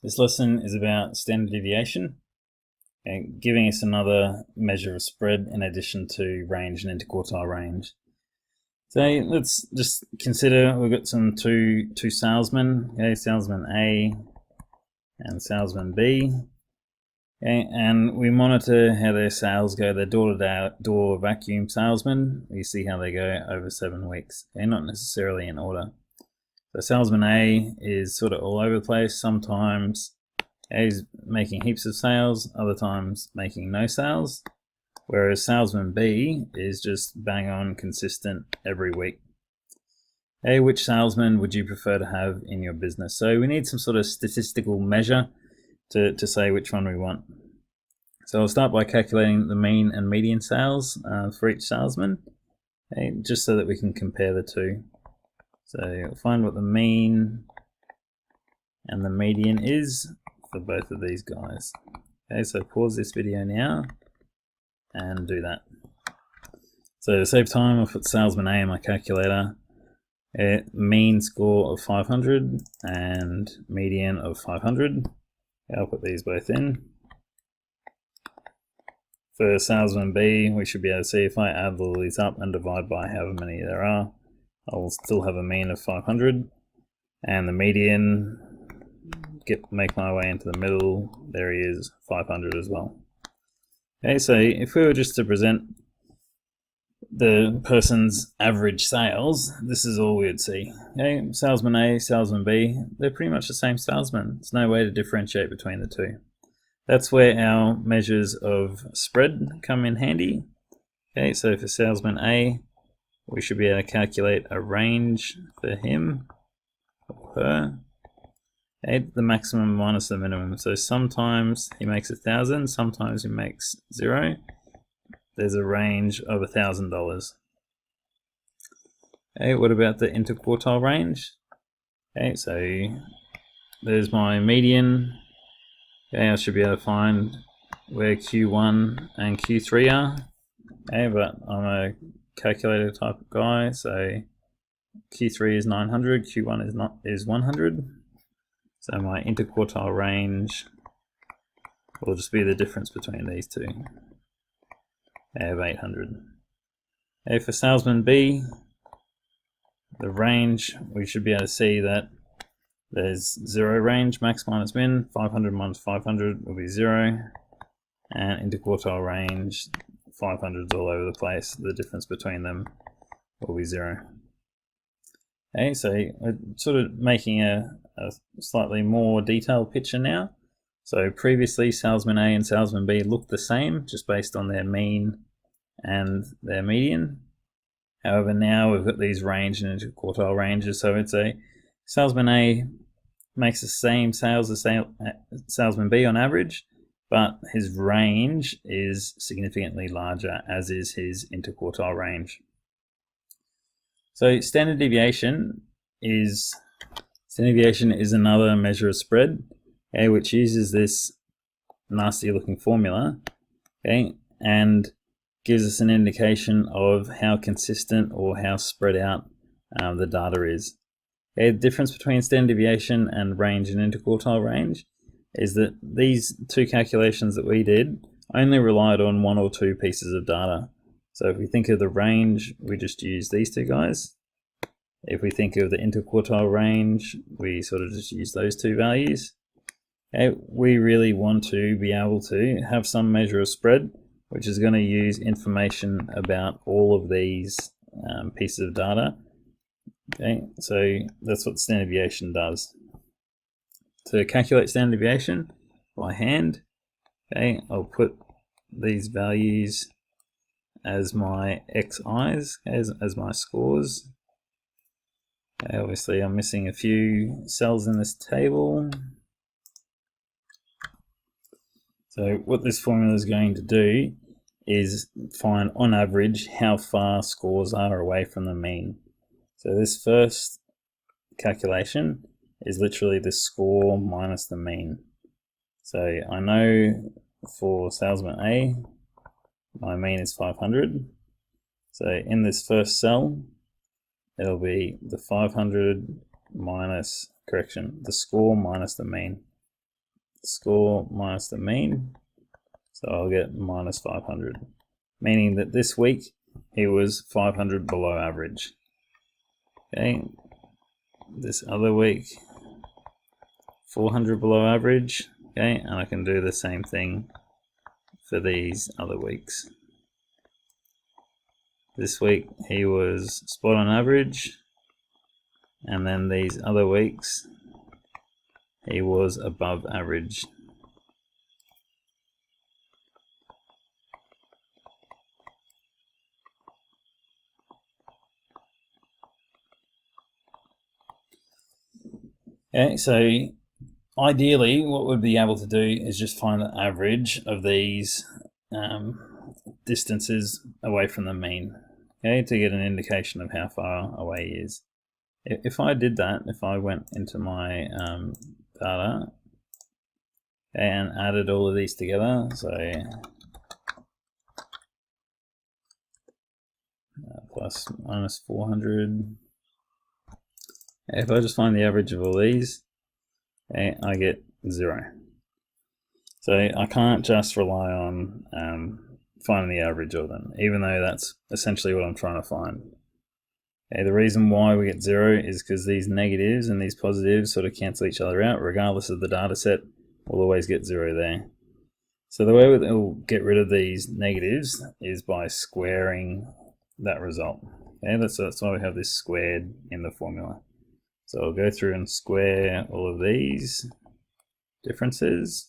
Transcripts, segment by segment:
This lesson is about standard deviation and giving us another measure of spread in addition to range and interquartile range. So let's just consider we've got two salesmen, okay, salesman A and salesman B, okay, and we monitor how their sales go. They're door-to-door vacuum salesmen. We see how they go over 7 weeks, okay, not necessarily in order. So salesman A is sort of all over the place. Sometimes he's making heaps of sales, other times making no sales, whereas salesman B is just bang on consistent every week. Hey, which salesman would you prefer to have in your business? So we need some sort of statistical measure to say which one we want. So I'll start by calculating the mean and median sales for each salesman, okay, just so that we can compare the two. So we'll find what the mean and the median is for both of these guys. Okay, so pause this video now and do that. So to save time, I'll put salesman A in my calculator. Mean score of 500 and median of 500. I'll put these both in. For salesman B, we should be able to see if I add all these up and divide by however many there are, I'll still have a mean of 500, and the median, make my way into the middle, there he is, 500 as well. Okay, so if we were just to present the person's average sales, this is all we would see. Okay, salesman A, salesman B, they're pretty much the same salesman. There's no way to differentiate between the two. That's where our measures of spread come in handy. Okay, so for salesman A, we should be able to calculate a range for him or her. Okay, the maximum minus the minimum. So sometimes he makes 1,000, sometimes he makes 0. There's a range of $1,000. Okay, what about the interquartile range? Okay, so there's my median. Okay, I should be able to find where Q1 and Q3 are. Okay, but I'm a calculator type of guy, so Q3 is 900, Q1 is 100. So my interquartile range will just be the difference between these two. I have 800. Okay, for salesman B, the range, we should be able to see that there's 0 range, max minus min, 500 minus 500 will be 0, and interquartile range, 500 is all over the place, the difference between them will be 0. Okay, so we're sort of making a slightly more detailed picture now. So previously salesman A and salesman B looked the same, just based on their mean and their median. However, now we've got these range and interquartile ranges, so it's a salesman A makes the same sales as salesman B on average, but his range is significantly larger, as is his interquartile range. So standard deviation is another measure of spread, okay, which uses this nasty looking formula, okay, and gives us an indication of how consistent or how spread out the data is. Okay, the difference between standard deviation and range and interquartile range is that these two calculations that we did only relied on 1 or 2 pieces of data. So if we think of the range, we just use these two guys. If we think of the interquartile range, we sort of just use those two values. Okay, we really want to be able to have some measure of spread, which is going to use information about all of these pieces of data. Okay, so that's what standard deviation does. To calculate standard deviation by hand, okay, I'll put these values as my xi's, as my scores. Okay, obviously I'm missing a few cells in this table. So what this formula is going to do is find on average how far scores are away from the mean. So this first calculation is literally the score minus the mean. So I know for salesman A, my mean is 500. So in this first cell, it'll be the 500 minus, the score minus the mean. score minus the mean. So I'll get minus 500, meaning that this week he was 500 below average. Okay, this other week 400 below average. Okay, and I can do the same thing for these other weeks. This week he was spot on average, and then these other weeks he was above average. Okay, so ideally what we'd be able to do is just find the average of these distances away from the mean, okay, to get an indication of how far away he is. If I did that, if I went into my data and added all of these together, so plus minus 400, if I just find the average of all these, okay, I get 0. So I can't just rely on finding the average of them, even though that's essentially what I'm trying to find. Okay, the reason why we get 0 is because these negatives and these positives sort of cancel each other out. Regardless of the data set, we'll always get 0 there. So the way we'll get rid of these negatives is by squaring that result. Okay, that's why we have this squared in the formula. So I'll go through and square all of these differences.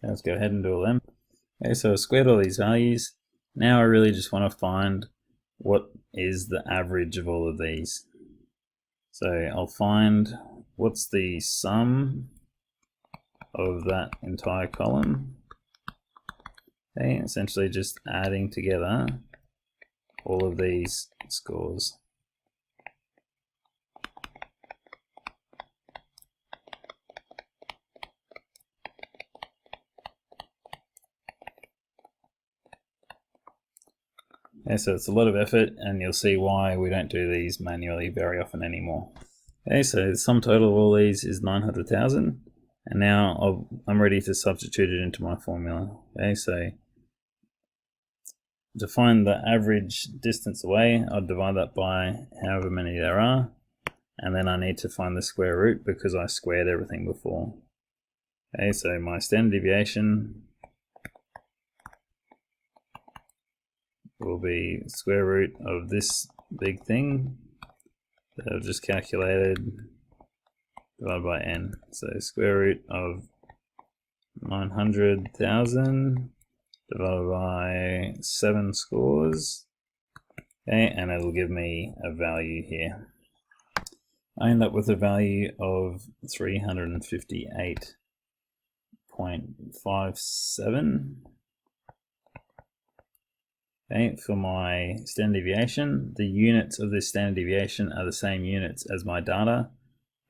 Let's go ahead and do all them. Okay, so I've squared all these values. Now I really just want to find what is the average of all of these. So I'll find what's the sum of that entire column. Okay, essentially just adding together all of these scores. Okay, so it's a lot of effort, and you'll see why we don't do these manually very often anymore. Okay, so the sum total of all these is 900,000, and now I'm ready to substitute it into my formula. Okay, so to find the average distance away, I'll divide that by however many there are, and then I need to find the square root because I squared everything before. Okay, so my standard deviation will be square root of this big thing that I've just calculated divided by n. So square root of 900,000 divided by 7 scores. Okay, and it'll give me a value here. I end up with a value of 358.57. Okay, for my standard deviation, the units of this standard deviation are the same units as my data.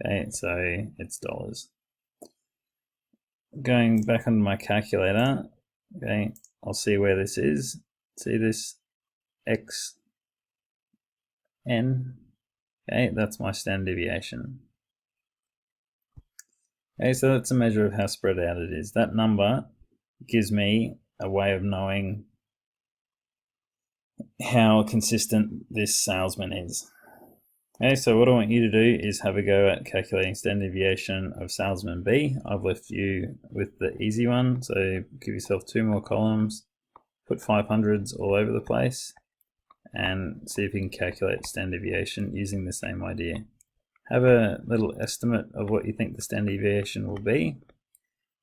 Okay, so it's dollars. Going back onto my calculator, okay, I'll see where this is. See this x n? Okay, that's my standard deviation. Okay, so that's a measure of how spread out it is. That number gives me a way of knowing how consistent this salesman is. Okay, so what I want you to do is have a go at calculating standard deviation of salesman B. I've left you with the easy one, so give yourself 2 more columns, put 500s all over the place, and see if you can calculate standard deviation using the same idea. Have a little estimate of what you think the standard deviation will be,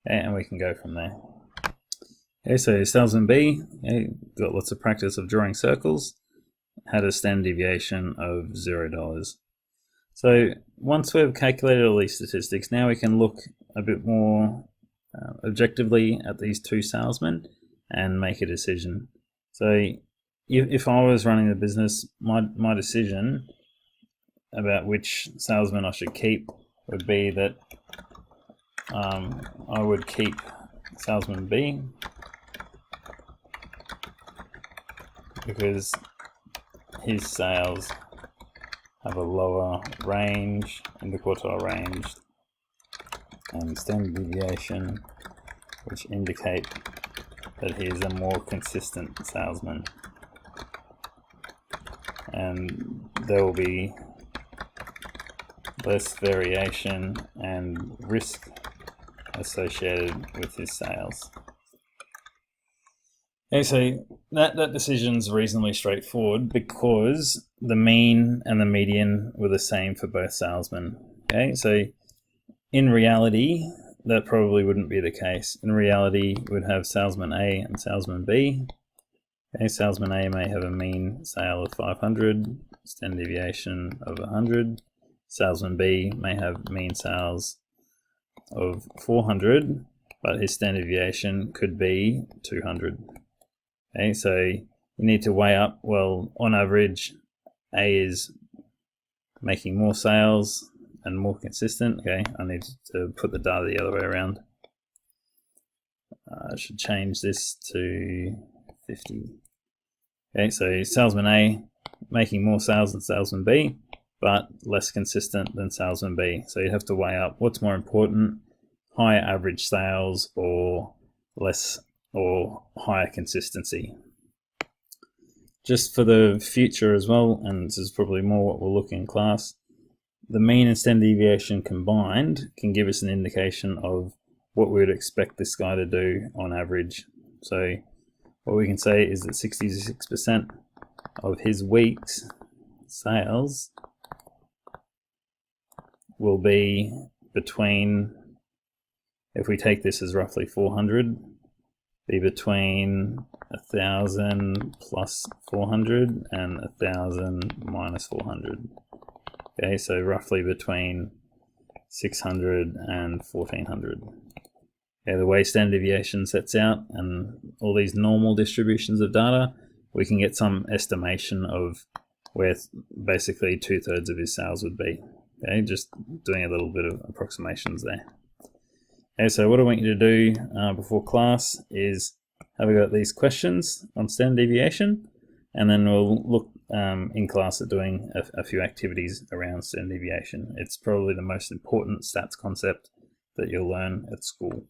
and we can go from there. Okay, so salesman B, okay, got lots of practice of drawing circles, had a standard deviation of $0. So once we've calculated all these statistics, now we can look a bit more objectively at these 2 salesmen and make a decision. So if I was running the business, my decision about which salesman I should keep would be that I would keep salesman B because his sales have a lower range, interquartile range, and standard deviation, which indicate that he is a more consistent salesman. And there will be less variation and risk associated with his sales. Okay, so that decision's reasonably straightforward because the mean and the median were the same for both salesmen. Okay, so in reality, that probably wouldn't be the case. In reality, we'd have salesman A and salesman B. Okay, salesman A may have a mean sale of 500, standard deviation of 100. Salesman B may have mean sales of 400, but his standard deviation could be 200. Okay, so you need to weigh up, well, on average, A is making more sales and more consistent. Okay, I need to put the data the other way around. I should change this to 50. Okay, so salesman A making more sales than salesman B, but less consistent than salesman B. So you have to weigh up what's more important, higher average sales or less or higher consistency. Just for the future as well, and this is probably more what we'll look in class, the mean and standard deviation combined can give us an indication of what we would expect this guy to do on average. So what we can say is that 66% of his week's sales will be between, if we take this as roughly 400, be between 1,000 plus 400 and 1,000 minus 400. Okay, so roughly between 600 and 1,400. Okay, the way standard deviation sets out and all these normal distributions of data, we can get some estimation of where basically 2/3 of his sales would be. Okay, just doing a little bit of approximations there. Okay, so what I want you to do before class is have a go at these questions on standard deviation, and then we'll look in class at doing a few activities around standard deviation. It's probably the most important stats concept that you'll learn at school.